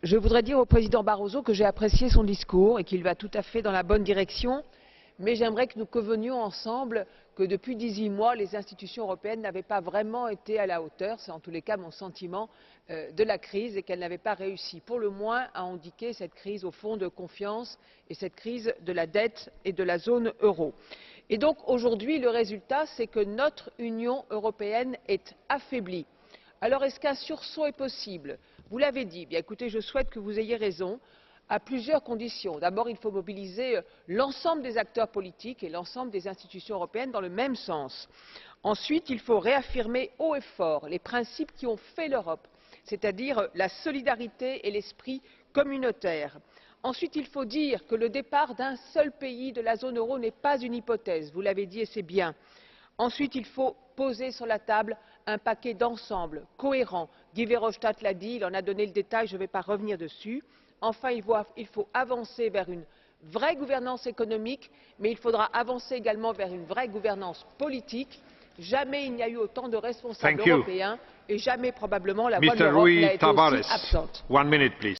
Je voudrais dire au président Barroso que j'ai apprécié son discours et qu'il va tout à fait dans la bonne direction, mais j'aimerais que nous convenions ensemble que depuis 18 mois, les institutions européennes n'avaient pas vraiment été à la hauteur, c'est en tous les cas mon sentiment, de la crise, et qu'elles n'avaient pas réussi, pour le moins, à endiguer cette crise au fond de confiance et cette crise de la dette et de la zone euro. Et donc aujourd'hui, le résultat, c'est que notre Union européenne est affaiblie. Alors est-ce qu'un sursaut est possible? Vous l'avez dit. Bien écoutez, je souhaite que vous ayez raison à plusieurs conditions. D'abord, il faut mobiliser l'ensemble des acteurs politiques et l'ensemble des institutions européennes dans le même sens. Ensuite, il faut réaffirmer haut et fort les principes qui ont fait l'Europe, c'est-à-dire la solidarité et l'esprit communautaire. Ensuite, il faut dire que le départ d'un seul pays de la zone euro n'est pas une hypothèse. Vous l'avez dit et c'est bien. Ensuite, il faut poser sur la table un paquet d'ensemble cohérent. Guy Verhofstadt l'a dit, il en a donné le détail, je ne vais pas revenir dessus. Enfin, il faut avancer vers une vraie gouvernance économique, mais il faudra avancer également vers une vraie gouvernance politique. Jamais il n'y a eu autant de responsables européens et jamais probablement la voix de l'Europe n'a été aussi absente.